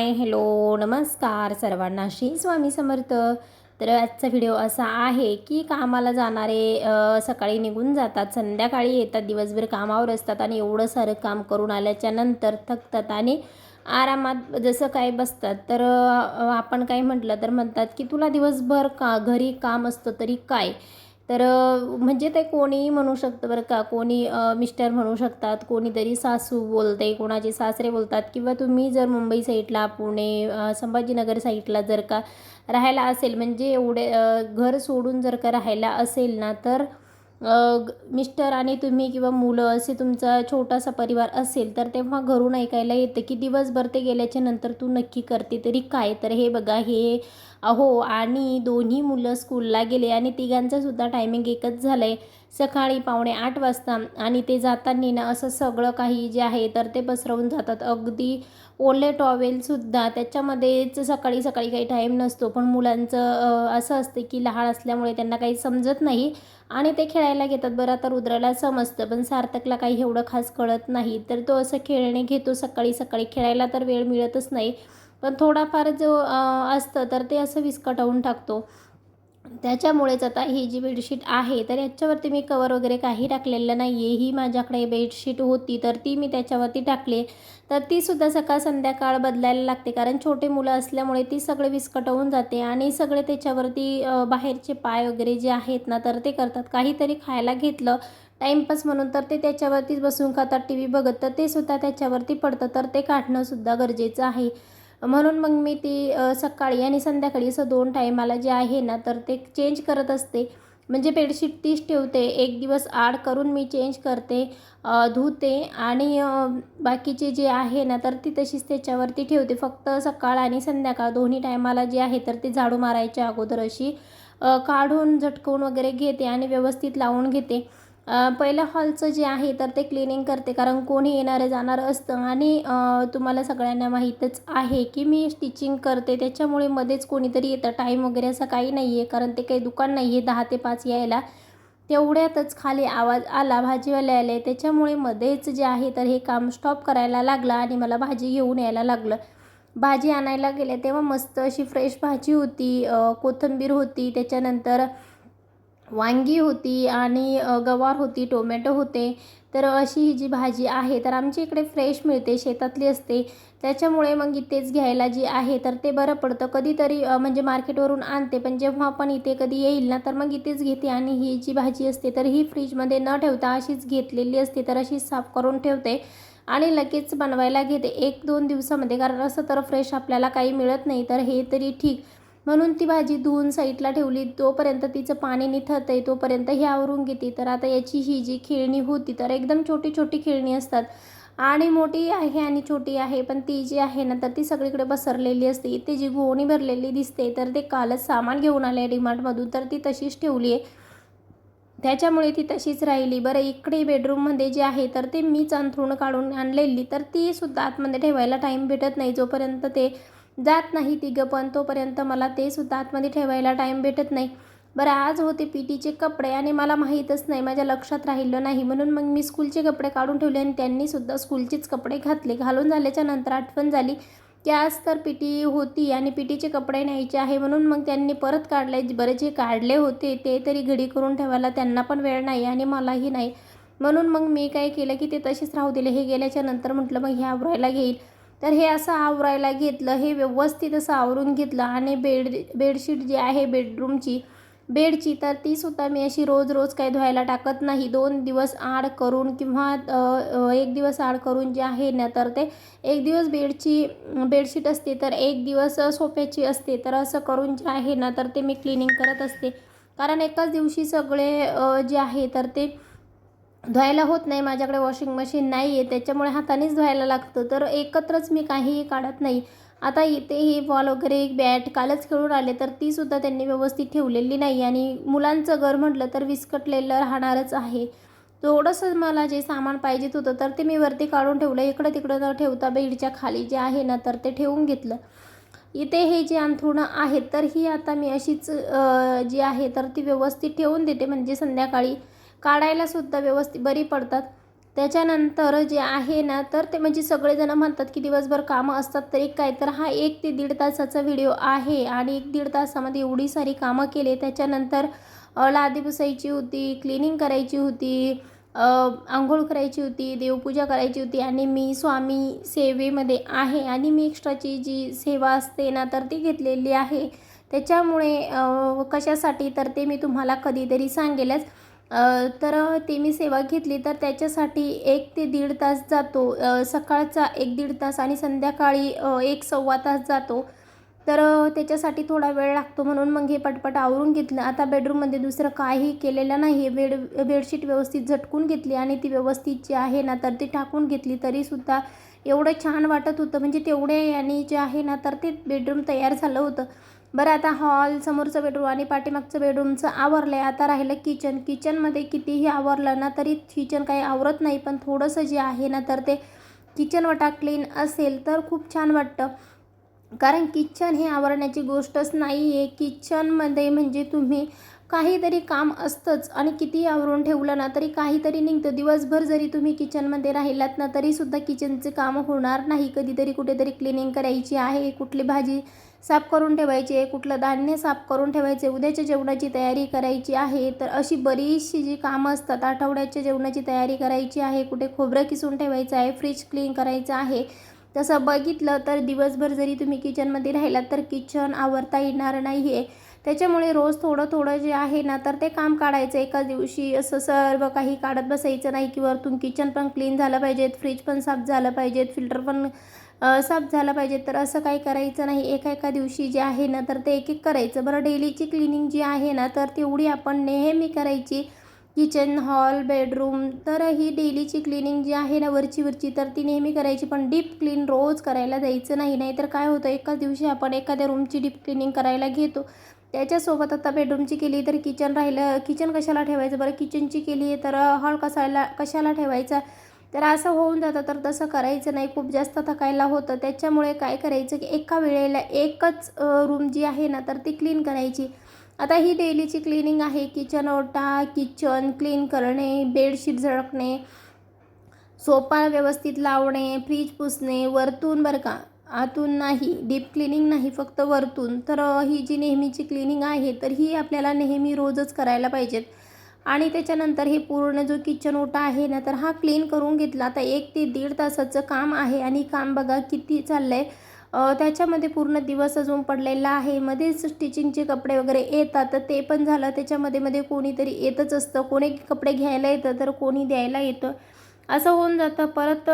Hi hello नमस्कार सर्वांना, श्री स्वामी समर्थ. तर आजचा व्हिडिओ असा आहे की कामाला जाणारे सकाळी निघून जातात, संध्याकाळी येतात, दिवसभर कामावर असतात आणि एवढं सारं काम करून आल्याच्या नंतर थकतात आणि आरामात जसं काय बसतात. तर आपण काय म्हटलं तर म्हणतात की तुला दिवसभर घरी काम असतं तरी काय. तर म्हणजे ते कोणीही म्हणू शकतं बरं का. कोणी मिस्टर म्हणू शकतात, कोणीतरी सासू बोलते, कोणाचे सासरे बोलतात, किंवा तुम्ही जर मुंबई साईडला, पुणे, संभाजीनगर साईडला जर का राहायला असेल, म्हणजे एवढे घर सोडून जर का राहायला असेल ना, तर मिस्टर आणि तुम्ही किंवा मुलं असे तुमचा छोटासा परिवार असेल, तर तेव्हा घरून ऐकायला येतं की दिवसभर ते गेल्याच्या नंतर तू नक्की करते तरी काय. तर हे बघा, हे अहो, आणि दोन्ही मुलं स्कूलला गेले आणि तिघांचंसुद्धा टायमिंग एकच झालं आहे, सकाळी 7:45 वाजता. आणि ते जाताना ना असं सगळं काही जे आहे तर ते पसरवून जातात, अगदी ओले टॉवेलसुद्धा त्याच्यामध्येच. सकाळी सकाळी काही टाईम नसतो, पण मुलांचं असं असतं की लहान असल्यामुळे त्यांना काही समजत नाही आणि ते खेळायला घेतात. बरं, आता रुद्राला समजतं, पण सार्थकला काही एवढं खास कळत नाही. तर तो असं खेळणे घेतो सकाळी सकाळी, खेळायला तर वेळ मिळतच नाही, पण थोडाफार जो असतं तर ते असं विस्कटावून टाकतो. त्याच्यामुळेच आता ही जी बेडशीट आहे तर याच्यावरती मी कवर वगैरे काही टाकलेलं नाही आहे. ही माझ्याकडे बेडशीट होती तर ती मी त्याच्यावरती टाकली. तर तीसुद्धा सकाळ संध्याकाळ बदलायला लागते, कारण छोटे मुलं असल्यामुळे ती सगळे विस्कटवून जाते आणि सगळे त्याच्यावरती बाहेरचे पाय वगैरे जे आहेत ना तर ते करतात. काहीतरी खायला घेतलं टाईमपास म्हणून तर ते त्याच्यावरतीच बसून खातात, टी व्ही बघत, तर ते सुद्धा त्याच्यावरती पडतं, तर ते काढणंसुद्धा गरजेचं आहे. म्हणून मग मी ती सकाळी आणि संध्याकाळी असं 2 टाईमाला जे आहे ना तर ते चेंज करत असते. म्हणजे बेडशीट तीच ठेवते, एक दिवस आड करून मी चेंज करते, धुते आणि बाकीचे जे आहे ना तर ती तशीच त्याच्यावरती ठेवते. फक्त सकाळ आणि संध्याकाळ दोन्ही टायमाला जे आहे तर ते झाडू मारायच्या अगोदर अशी काढून झटकवून वगैरे घेते आणि व्यवस्थित लावून घेते. पहिलं हॉलचं जे आहे तर ते क्लिनिंग करते, कारण कोणी येणारं जाणारं असतं आणि तुम्हाला सगळ्यांना माहीतच आहे की मी स्टिचिंग करते, त्याच्यामुळे मध्येच कोणीतरी येतं. टाईम वगैरे असं काही नाही आहे, कारण ते काही दुकान नाही आहे 10 ते 5 यायला. तेवढ्यातच खाली आवाज आला, भाजीवाले आले, त्याच्यामुळे मध्येच जे आहे तर हे काम स्टॉप करायला लागलं आणि मला भाजी घेऊन यायला लागलं. भाजी आणायला गेले तेव्हा मस्त अशी फ्रेश भाजी होती, कोथिंबीर होती, त्याच्यानंतर वांगी होती आणि गवार होती, टोमॅटो होते. तर अशी ही जी भाजी आहे तर आमच्या इकडे फ्रेश मिळते, शेतातली असते, त्याच्यामुळे मग इथेच घ्यायला जी आहे तर ते बरं पडतं. कधीतरी म्हणजे मार्केटवरून आणते, पण जेव्हा पण इथे कधी येईल ना तर मग इथेच घेते. आणि ही जी भाजी असते तर ही फ्रीजमध्ये न ठेवता अशीच घेतलेली असते, तर अशीच साफ करून ठेवते आणि लगेच बनवायला घेते 1-2 दिवसामध्ये, कारण असं तर फ्रेश आपल्याला काही मिळत नाही, तर हे तरी ठीक. म्हणून ती भाजी धुवून साईडला ठेवली, तोपर्यंत तिचं पाणी निथळतं आहे, तोपर्यंत हे आवरून घेते. तर आता याची ही जी खेळणी होती तर एकदम छोटी छोटी खेळणी असतात, आणि मोठी आहे आणि छोटी आहे, पण ती जी आहे ना तर ती सगळीकडे पसरलेली असते. इथे जी गोणी भरलेली दिसते तर ते कालच सामान घेऊन आले डीमार्टमधून, तर ती तशीच ठेवली आहे, त्याच्यामुळे ती तशीच राहिली. बरं, इकडे बेडरूममध्ये जे आहे तर ते मीच अंथरुणं काढून आणलेली, तर ती सुद्धा आतमध्ये ठेवायला टाईम भेटत नाही. जोपर्यंत ते जात नाही तिघं पण, तोपर्यंत मला ते सुद्धा आतमध्ये ठेवायला टाईम भेटत नाही. बरं, आज होते पीटीचे कपडे आणि मला माहीतच नाही, माझ्या लक्षात राहिलं नाही, म्हणून मग मी स्कूलचे कपडे काढून ठेवले आणि त्यांनीसुद्धा स्कूलचेच कपडे घातले. घालून झाल्याच्या नंतर आठवण झाली की आज तर पीटी होती आणि पीटीचे कपडे न्यायचे आहे, म्हणून मग त्यांनी परत काढले. बरे, जे काढले होते ते तरी घडी करून ठेवायला त्यांना पण वेळ नाही आणि मलाही नाही, म्हणून मग मी काय केलं की ते तसेच राहू दिले. हे गेल्याच्या नंतर म्हटलं मग हे आवरायला घेईल, तर हे असं आवरायला घेतलं, हे व्यवस्थित असं आवरून घेतलं. आणि बेडशीट जी आहे बेडरूमची, बेडची, तर तीसुद्धा मी अशी रोज रोज काही धुवायला टाकत नाही. 2 दिवस आड करून किंवा 1 दिवस आड करून जे आहे ना तर ते 1 दिवस बेडशीट असते तर 1 दिवस सोफ्याची असते, तर असं करून जे आहे ना तर ते मी क्लिनिंग करत असते, कारण एकाच दिवशी सगळे जे आहे तर ते धुवायला होत नाही. माझ्याकडे वॉशिंग मशीन नाही आहे, त्याच्यामुळे हातानेच धुवायला लागतं, तर एकत्रच मी काहीही काढत नाही. आता इथे ही बॉल वगैरे, एक बॅट कालच खेळून आले तर तीसुद्धा त्यांनी व्यवस्थित ठेवलेली नाही, आणि मुलांचं घर म्हटलं तर विस्कटलेलं राहणारच आहे. थोडंसं मला जे सामान पाहिजेत होतं तर ते मी वरती काढून ठेवलं, इकडं तिकडं न ठेवता बेडच्या खाली जे आहे ना तर ते ठेवून घेतलं. इथे हे जे अंथरुणं आहेत तर ही आता मी अशीच जी आहे तर ती व्यवस्थित ठेवून देते, म्हणजे संध्याकाळी काढायलासुद्धा व्यवस्थित बरी पडतात. त्याच्यानंतर जे आहे ना तर ते म्हणजे सगळेजण म्हणतात की दिवसभर कामं असतात तरी काय, तर हा 1 ते दीड तासाचा व्हिडिओ आहे आणि 1-दीड तासामध्ये एवढी सारी कामं केले. त्याच्यानंतर लादी पुसायची होती, क्लिनिंग करायची होती, अंघोळ करायची होती, देवपूजा करायची होती आणि मी स्वामी सेवेमध्ये आहे आणि मी एक्स्ट्राची जी सेवा असते ना तर ती घेतलेली आहे. त्याच्यामुळे कशासाठी तर ते मी तुम्हाला कधीतरी सांगेलच. तर ते मी सेवा घेतली तर त्याच्यासाठी 1 ते दीड तास जातो. सकाळचा 1-दीड तास आणि संध्याकाळी 1-सव्वा तास जातो. तर त्याच्यासाठी थोडा वेळ लागतो म्हणून मग हे पटपट आवरून घेतलं. आता बेडरूममध्ये दुसरं काही केलेलं नाही आहे. बेडशीट व्यवस्थित झटकून घेतली आणि ती व्यवस्थित जी आहे ना तर ती टाकून घेतली. तरीसुद्धा एवढं छान वाटत होतं म्हणजे तेवढे आणि जे आहे ना तर ते बेडरूम तयार झालं होतं. बरं आता हॉल, समोरचं बेडरूम आणि पाठीमागचं बेडरूमचं आवरलं आहे. आता राहिलं किचन. किचनमध्ये कितीही आवरलं ना तरी किचन काही आवरत नाही, पण थोडंसं जे आहे ना तर ते किचन वटा क्लीन असेल तर खूप छान वाटतं. कारण किचन हे आवरण्याची गोष्टच नाही आहे. किचनमध्ये म्हणजे तुम्ही काहीतरी काम असतंच आणि कितीही आवरून ठेवलं ना तरी काहीतरी निघतं. दिवसभर जरी तुम्ही किचनमध्ये राहिलात ना तरीसुद्धा किचनचे कामं होणार नाही. कधीतरी कुठेतरी क्लिनिंग करायची आहे, कुठली भाजी साफ करून ठेवायची आहे, कुठलं धान्य साफ करून ठेवायचे, उद्याच्या जेवणाची तयारी करायची आहे. तर अशी बरीचशी जी कामं असतात, आठवड्याच्या जेवणाची तयारी करायची आहे, कुठे खोबरं किसून ठेवायचं आहे, फ्रीज क्लीन करायचं आहे. तसं बघितलं तर दिवसभर जरी तुम्ही किचनमध्ये राहिलात तर किचन आवरता येणार नाही आहे. त्याच्यामुळे रोज थोडं जे आहे ना तर ते काम काढायचं. एका दिवशी असं सर्व काही काढत बसायचं नाही की वरतून किचन पण क्लीन झालं पाहिजेत, फ्रीज पण साफ झालं पाहिजेत, फिल्टर पण साफ झालं पाहिजे. तर असं काही करायचं नाही. एका दिवशी जे आहे ना तर ते एक करायचं. बरं डेलीची क्लिनिंग जी आहे ना तर तेवढी आपण नेहमी करायची. किचन, हॉल, बेडरूम तर ही डेलीची क्लिनिंग जी आहे ना वरची तर ती नेहमी करायची. पण डीप क्लीन रोज करायला जायचं नाही. नाहीतर काय होतं एकाच दिवशी आपण एखाद्या रूमची डीप क्लिनिंग करायला घेतो. त्याच्यासोबत आता बेडरूमची केली तर किचन राहिलं. किचन कशाला ठेवायचं बरं? किचनची केली तर हॉल कशाला ठेवायचा? तर असं होऊन जातं. तर तसं करायचं नाही. खूप जास्त थकायला होतं. त्याच्यामुळे काय करायचं की एका वेळेला एकच रूम जी आहे ना तर ती क्लीन करायची. आता ही डेलीची क्लिनिंग आहे. किचन ओटा, किचन क्लीन करणे, बेडशीट झळकणे, सोफा व्यवस्थित लावणे, फ्रीज पुसणे, वरतून बरं का, आतून नाही. डीप क्लिनिंग नाही, फक्त वरतून. तर ही जी नेहमीची क्लिनिंग आहे तर ही आपल्याला नेहमी रोजच करायला पाहिजेत. आणि त्याच्यानंतर हे पूर्ण जो किचन ओटा आहे ना तर हा क्लीन करून घेतला. आता 1 ते दीड तासाचं काम आहे आणि काम बघा किती चाललं आहे. त्याच्यामध्ये पूर्ण दिवस अजून पडलेला आहे. मध्येच स्टिचिंगचे कपडे वगैरे येतात तर ते पण झालं. त्याच्यामध्ये कोणीतरी येतच असतं. कोणी कपडे घ्यायला येतं तर कोणी द्यायला येतं. असं होऊन जातं. परत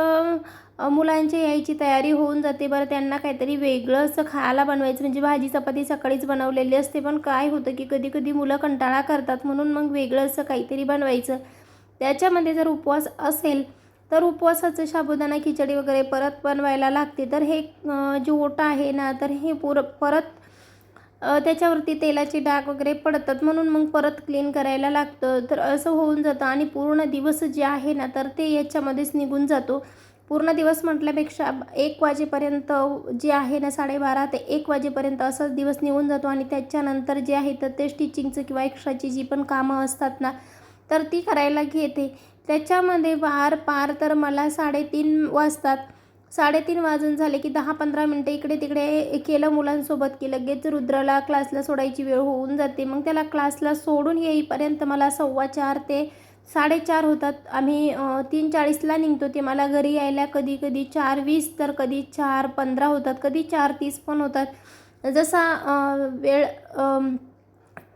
मुलांची यायची तयारी होऊन जाते. बरं त्यांना काहीतरी वेगळं असं खायला बनवायचं म्हणजे भाजी चपाती सकाळीच बनवलेली असते. पण काय होतं की कधी-कधी मुलं कंटाळा करतात म्हणून मग वेगळं असं काहीतरी बनवायचं. त्याच्यामध्ये जर उपवास असेल तर उपवासाचं साबुदाणा खिचडी वगैरे परत बनवायला लागते. तर हे जे ओटा आहे ना तर हे परत त्याच्यावरती तेलाचे डाग वगैरे पडतात म्हणून मग परत क्लीन करायला लागतं. तर असं होऊन जातं आणि पूर्ण दिवस जे आहे ना तर ते याच्यामध्येच निघून जातो. पूर्ण दिवस म्हटल्यापेक्षा 1 वाजेपर्यंत जे आहे ना 12:30 ते 1 वाजेपर्यंत असाच दिवस निघून जातो आणि त्याच्यानंतर जे आहे तर ते स्टिचिंगचं किंवा एक्स्ट्राची जी पण कामं असतात ना तर ती करायला घेते. त्याच्यामध्ये पार तर मला 3:30 वाजतात. 3:30 वाजून झाले की 10-15 मिनटं इकडे-तिकडे केलं मुलांसोबत की लगेच रुद्राला क्लासला सोडायची वेळ होऊन जाते. मग त्याला क्लासला सोडून येईपर्यंत मला 4:15 ते 4:30 होतात. आम्ही 3:40ला निघतो. ते मला घरी यायला कधी-कधी 4:20 तर कधी 4:15 होतात, कधी 4:30 पण होतात. जसा वेळ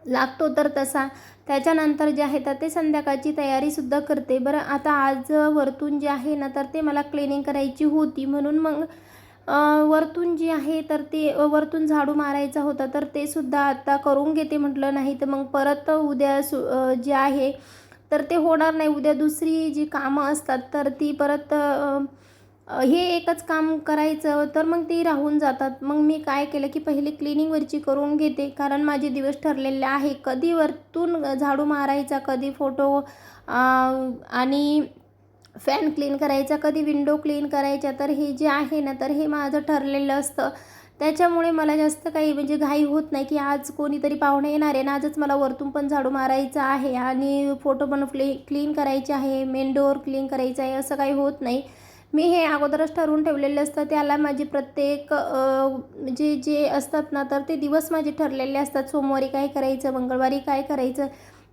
लागतो तर तसा. त्याच्यानंतर जे आहे तर ते संध्याकाळची तयारीसुद्धा करते. बरं आता आज वरतून जे आहे ना तर ते मला क्लिनिंग करायची होती म्हणून मग वरतून जी आहे तर ते वरतून झाडू मारायचा होता तर ते सुद्धा आता करून घेते म्हटलं. नाही तर मग परत उद्या जे आहे तर ते होणार नाही. उद्या दुसरी जी कामं असतात तर ती परत हे एकच काम करायचं तर मग ती राहून जातात. मग मी काय केलं की पहिली क्लिनिंगवरची करून घेते कारण माझे दिवस ठरलेले आहे. कधी वरतून झाडू मारायचा, कधी फोटो आणि फॅन क्लीन करायचा, कधी विंडो क्लीन करायच्या. तर हे जे आहे ना तर हे माझं ठरलेलं असतं. त्याच्यामुळे मला जास्त काही म्हणजे घाई होत नाही की आज कोणीतरी पाहुणे येणार आहे आणि आजच मला वरतून पण झाडू मारायचा आहे आणि फोटो पण क्लीन करायचे आहे, मेन डोअर क्लीन करायचं आहे, असं काही होत नाही. मी हे अगोदरच ठरवून ठेवलेलं असतं. त्याला माझी प्रत्येक म्हणजे जे असतात ना तर ते दिवस माझे ठरलेले असतात. सोमवारी काय करायचं, मंगळवारी काय करायचं.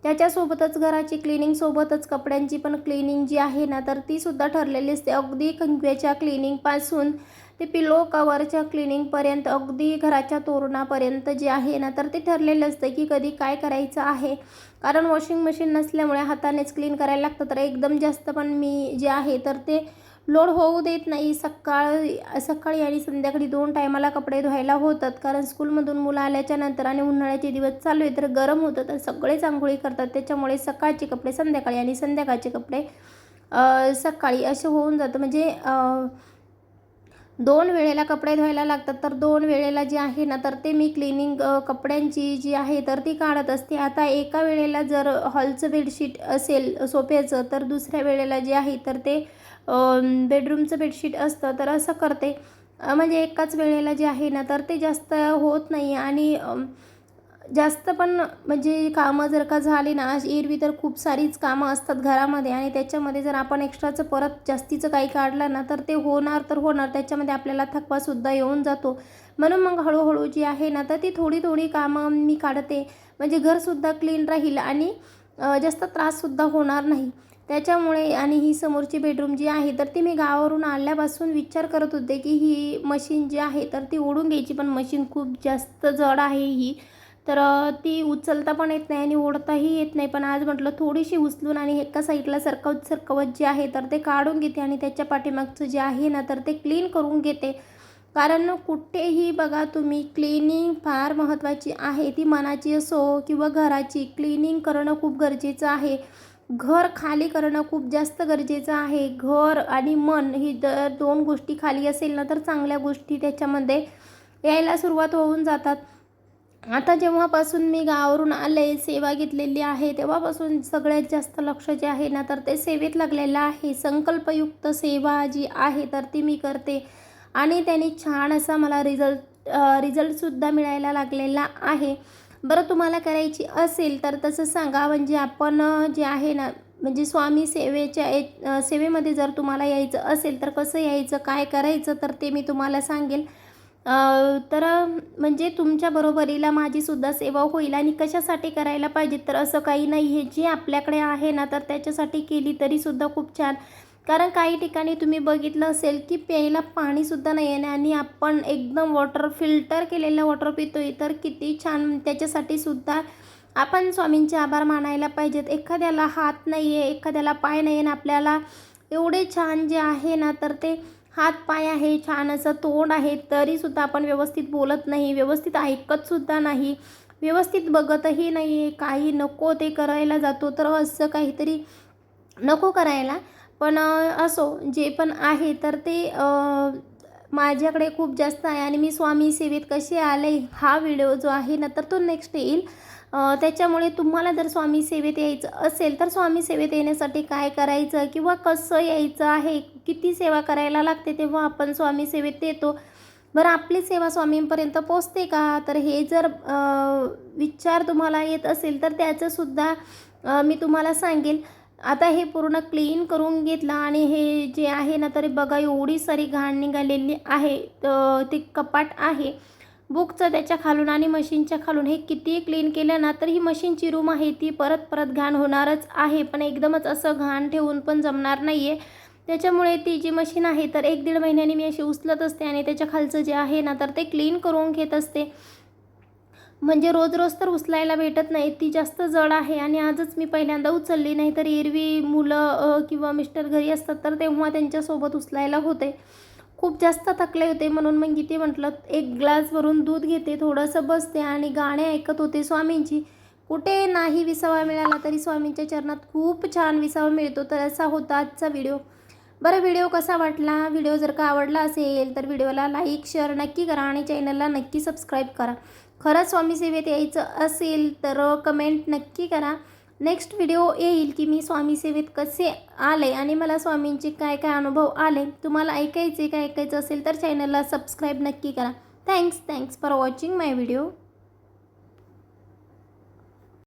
त्याच्यासोबतच घराची क्लिनिंगसोबतच कपड्यांची पण क्लिनिंग जी आहे ना तर तीसुद्धा ठरलेली असते. अगदी खंगव्याच्या क्लिनिंगपासून ते पिलो कवरच्या क्लिनिंगपर्यंत, अगदी घराच्या तोरणापर्यंत जे आहे ना तर ते ठरलेलं असतं की कधी काय करायचं आहे. कारण वॉशिंग मशीन नसल्यामुळे हातानेच क्लीन करायला लागतं. तर एकदम जास्त पण मी जे आहे तर ते लोड होऊ देत नाही. सकाळी आणि संध्याकाळी 2 टायमाला कपडे धुवायला होतात. कारण स्कूलमधून मुलं आल्याच्या नंतर आणि उन्हाळ्याचे दिवस चालू आहे तर गरम होतं तर सगळेच अंघोळी करतात. त्याच्यामुळे सकाळचे कपडे संध्याकाळी आणि संध्याकाळचे कपडे सकाळी असे होऊन जातं. म्हणजे 2 वेळेला कपडे धुवायला लागतात. तर 2 वेळेला जे आहे ना तर ते मी क्लिनिंग कपड्यांची जी आहे तर ती काढत असते. आता एका वेळेला जर हॉलचं बेडशीट असेल सोफ्याचं तर दुसऱ्या वेळेला जे आहे तर ते बेडरूमचं बेडशीट असतं तर असं करते. म्हणजे एकाच वेळेला जे आहे ना तर ते जास्त होत नाही आणि जास्त पण म्हणजे कामं जर का झाली ना, एरवी तर खूप सारीच कामं असतात घरामध्ये आणि त्याच्यामध्ये जर आपण एक्स्ट्राचं परत जास्तीचं काही काढलं ना तर ते होणार तर होणार. त्याच्यामध्ये आपल्याला थकवासुद्धा येऊन जातो. म्हणून मग हळूहळू जी आहे ना तर ती थोडी थोडी कामं मी काढते. म्हणजे घरसुद्धा क्लीन राहील आणि जास्त त्राससुद्धा होणार नाही. त्याच्यामुळे आणि ही समोरची बेडरूम जी आहे तर ती मी गावावरून आल्यापासून विचार करत होते की ही मशीन जी आहे तर ती ओढून घ्यायची. पण मशीन खूप जास्त जड आहे ही. तर ती उचलता पण येत नाही आणि ओढताही येत नाही. पण आज म्हटलं थोडीशी उचलून आणि एका साईडला सरकवत जे आहे तर ते काढून घेते आणि त्याच्या पाठीमागचं जे आहे ना तर ते क्लीन करून घेते. कारण कुठेही बघा तुम्ही क्लिनिंग फार महत्त्वाची आहे. ती मनाची असो किंवा घराची क्लिनिंग करणं खूप गरजेचं आहे. घर खाली करणं खूप जास्त गरजेचं आहे. घर आणि मन ही जर 2 गोष्टी खाली असेल ना तर चांगल्या गोष्टी त्याच्यामध्ये यायला सुरुवात होऊन जातात. आता जेव्हापासून मी गावावरून आले, सेवा घेतलेली आहे, तेव्हापासून सगळ्यात जास्त लक्ष जे आहे ना तर ते सेवेत लागलेलं आहे. संकल्पयुक्त सेवा जी आहे तर ती मी करते आणि त्याने छान असा मला रिझल्टसुद्धा मिळायला लागलेला आहे. बरं तुम्हाला करायची असेल तर तसं सांगा. म्हणजे आपण जे आहे ना म्हणजे स्वामी सेवेमध्ये जर तुम्हाला यायचं असेल तर कसं यायचं, काय करायचं तर ते मी तुम्हाला सांगेल. तर म्हणजे तुमच्या बरोबरीला माझीसुद्धा सेवा होईल आणि कशासाठी करायला पाहिजे तर असं काही नाही आहे. जे आपल्याकडे आहे ना तर त्याच्यासाठी केली तरीसुद्धा खूप छान. कारण काही ठिकाणी तुम्ही बघितलं असेल की प्यायला पाणीसुद्धा नाही आहे आणि आपण एकदम वॉटर फिल्टर केलेलं वॉटर पितोय तर किती छान. त्याच्यासाठी सुद्धा आपण स्वामींचे आभार मानायला पाहिजेत. एखाद्याला हात नाही आहे, एखाद्याला पाय नाही आहे आणि आपल्याला एवढे छान जे आहे ना तर ते हात पाय आहे, छान असं तोंड आहे, तरीसुद्धा आपण व्यवस्थित बोलत नाही, व्यवस्थित ऐकतसुद्धा नाही, व्यवस्थित बघतही नाही आहे, काही नको ते करायला जातो. तर असं काहीतरी नको करायला. पण असो जे पण आहे तर ते माझ्याकडे खूप जास्त आहे आणि मी स्वामी सेवेत कसे आले हा व्हिडिओ जो आहे ना तर तो नेक्स्ट येईल. त्याच्यामुळे तुम्हाला जर स्वामी सेवेत यायचं असेल तर स्वामी सेवेत येण्यासाठी काय करायचं किंवा कसं यायचं आहे, किती सेवा करायला लागते तेव्हा आपण स्वामी सेवेत येतो. बरं आपली सेवा स्वामींपर्यंत पोचते का? तर हे जर विचार तुम्हाला येत असेल तर त्याचंसुद्धा मी तुम्हाला सांगेल. आता हे पूर्ण क्लीन करून घेतलं आणि हे जे आहे ना तर बघा एवढी सारी घाण निघालेली आहे. ते कपाट आहे बुकचं त्याच्या खालून आणि मशीनच्या खालून हे किती क्लीन केलं ना तर ही मशीनची रूम आहे ती परत घाण होणारच आहे. पण एकदमच असं घाण ठेवून पण जमणार नाही आहे. त्याच्यामुळे ती जी मशीन आहे तर 1-1.5 महिन्याने मी अशी उचलत असते आणि त्याच्या खालचं जे आहे ना तर ते क्लीन करून घेत असते. म्हणजे रोज तर उचलायला भेटत नाही, ती जास्त जड आहे आणि आजच मी पहिल्यांदा उचलली. नाही तर एरवी मुलं किंवा मिस्टर घरी असतात तर तेव्हा त्यांच्यासोबत उचलायला होते. खूप जास्त थकले होते म्हणून मग इथे म्हटलं 1 ग्लास भरून दूध घेते, थोडंसं बसते आणि गाणे ऐकत होते स्वामींची. कुठे नाही विसावा मिळाला तरी स्वामींच्या चरणात खूप छान विसावा मिळतो. तर असा होता आजचा व्हिडिओ. बरं व्हिडिओ कसा वाटला? व्हिडिओ जर का आवडला असेल तर व्हिडिओला लाईक शेअर नक्की करा आणि चॅनलला नक्की सबस्क्राईब करा. खरंच स्वामी सेवेत यायचं असेल तर कमेंट नक्की करा. नेक्स्ट व्हिडिओ येईल की मी स्वामी सेवेत कसे आले आणि मला स्वामींचे काय काय अनुभव आले. तुम्हाला ऐकायचं असेल तर चॅनलला सबस्क्राईब नक्की करा. Thanks for watching my video.